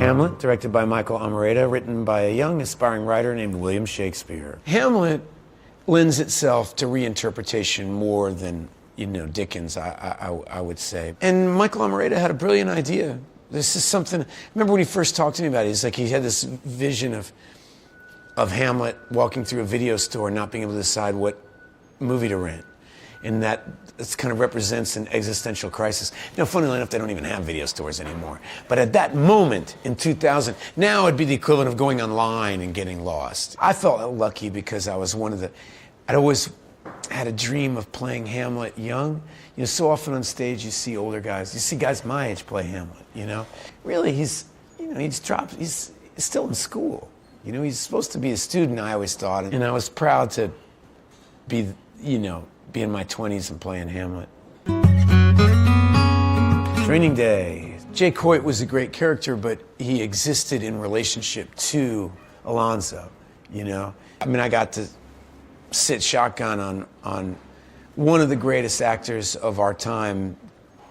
Hamlet, directed by Michael Amareda, written by a young, aspiring writer named William Shakespeare. Hamlet lends itself to reinterpretation more than, Dickens, I would say. And Michael Amareda had a brilliant idea. This is something, I remember when he first talked to me about it, he had this vision of Hamlet walking through a video store and not being able to decide what movie to rent. And that kind of represents an existential crisis. Now, funnily enough, they don't even have video stores anymore. But at that moment in 2000, now it'd be the equivalent of going online and getting lost. I felt lucky because I was I'd always had a dream of playing Hamlet young. So often on stage you see older guys, you see guys my age play Hamlet, Really, he's still in school. He's supposed to be a student, I always thought. And I was proud to be in my 20s and playing Hamlet. Training Day. Jay Coit was a great character, but he existed in relationship to Alonzo, I got to sit shotgun on one of the greatest actors of our time,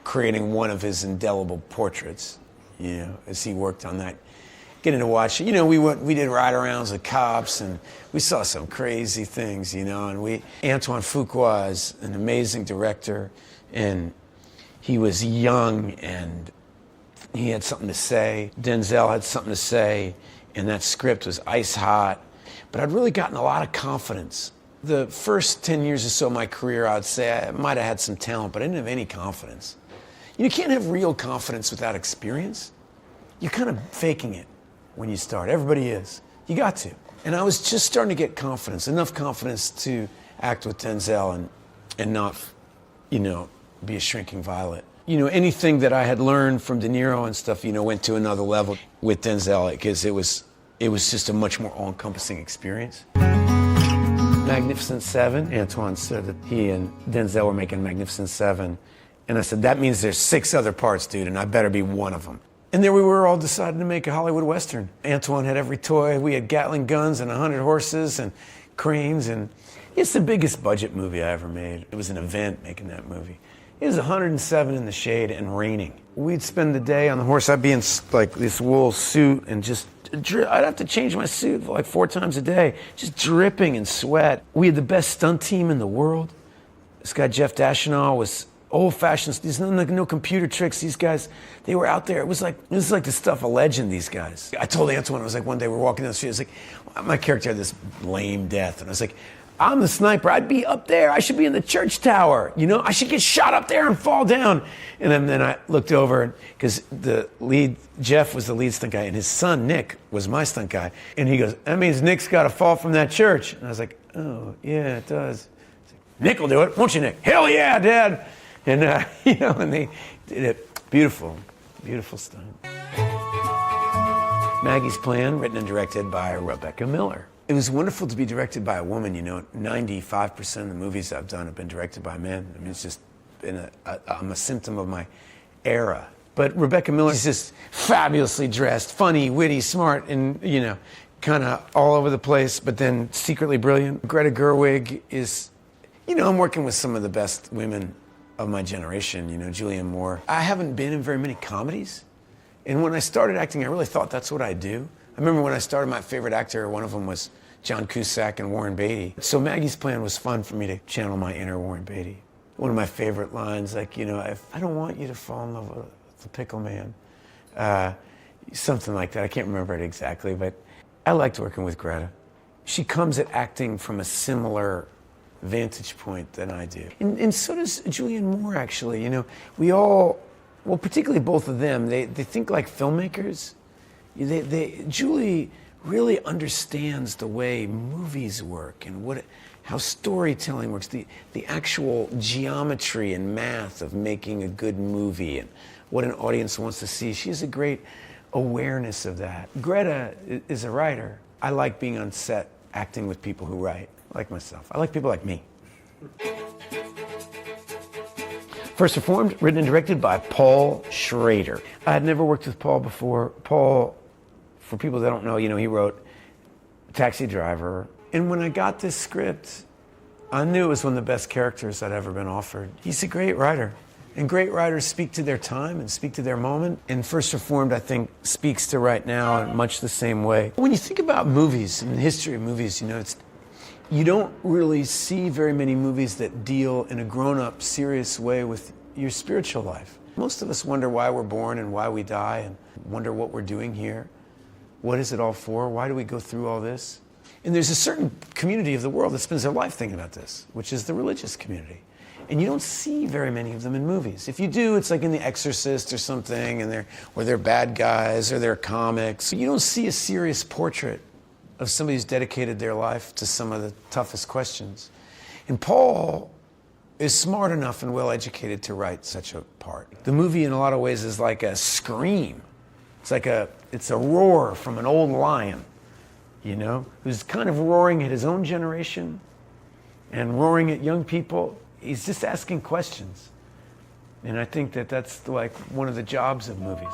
creating one of his indelible portraits, as he worked on that. Getting to watch, we did ride-arounds with cops, and we saw some crazy things, and Antoine Fuqua is an amazing director, and he was young, and he had something to say. Denzel had something to say, and that script was ice hot. But I'd really gotten a lot of confidence. The first 10 years or so of my career, I'd say I might have had some talent, but I didn't have any confidence. You can't have real confidence without experience. You're kind of faking it when you start. Everybody is. You got to. And I was just starting to get confidence, enough confidence to act with Denzel and not, be a shrinking violet. Anything that I had learned from De Niro and stuff, went to another level with Denzel because it was just a much more all-encompassing experience. Magnificent Seven. Antoine said that he and Denzel were making Magnificent Seven. And I said, that means there's 6 other parts, dude, and I better be one of them. And there we were, all deciding to make a Hollywood Western. Antoine had every toy. We had Gatling guns and 100 horses and cranes. And it's the biggest budget movie I ever made. It was an event making that movie. It was 107 in the shade and raining. We'd spend the day on the horse. I'd be in this wool suit and just I'd have to change my suit 4 times a day, just dripping in sweat. We had the best stunt team in the world. This guy, Jeff Dashenall, was old-fashioned. There's no computer tricks. These guys, they were out there. It was like the stuff of legend, these guys. I told Antoine, it was one day we're walking down the street, it was my character had this lame death, and I was like, I'm the sniper. I'd be up there. I should be in the church tower. I should get shot up there and fall down. And then I looked over because Jeff was the lead stunt guy, and his son, Nick, was my stunt guy. And he goes, that means Nick's got to fall from that church. And I was like, oh, yeah, it does. Nick will do it, won't you, Nick? Hell yeah, Dad. And, and they did it. Beautiful, beautiful stunt. Maggie's Plan, written and directed by Rebecca Miller. It was wonderful to be directed by a woman. 95% of the movies I've done have been directed by men. It's just been I'm a symptom of my era. But Rebecca Miller is just fabulously dressed, funny, witty, smart, and, kind of all over the place, but then secretly brilliant. Greta Gerwig is, I'm working with some of the best women of my generation, Julianne Moore. I haven't been in very many comedies. And when I started acting, I really thought that's what I do. I remember when I started, my favorite actor, one of them was John Cusack and Warren Beatty. So Maggie's Plan was fun for me to channel my inner Warren Beatty. One of my favorite lines, I don't want you to fall in love with the pickle man. Something like that. I can't remember it exactly, but I liked working with Greta. She comes at acting from a similar vantage point than I do. And so does Julianne Moore, actually. We all, well, particularly both of them, they think like filmmakers. Julie really understands the way movies work and how storytelling works, the actual geometry and math of making a good movie and what an audience wants to see. She has a great awareness of that. Greta is a writer. I like being on set acting with people who write, like myself. I like people like me. First Reformed, written and directed by Paul Schrader. I had never worked with Paul before. Paul, for people that don't know, he wrote Taxi Driver. And when I got this script, I knew it was one of the best characters I'd ever been offered. He's a great writer. And great writers speak to their time and speak to their moment. And First Reformed, I think, speaks to right now in much the same way. When you think about movies and the history of movies, you don't really see very many movies that deal in a grown-up, serious way with your spiritual life. Most of us wonder why we're born and why we die, and wonder what we're doing here. What is it all for? Why do we go through all this? And there's a certain community of the world that spends their life thinking about this, which is the religious community. And you don't see very many of them in movies. If you do, it's like in The Exorcist or something, and they're bad guys or they're comics. You don't see a serious portrait of somebody who's dedicated their life to some of the toughest questions. And Paul is smart enough and well-educated to write such a part. The movie, in a lot of ways, is like a scream. It's a roar from an old lion, who's kind of roaring at his own generation and roaring at young people. He's just asking questions. And I think that that's like one of the jobs of movies.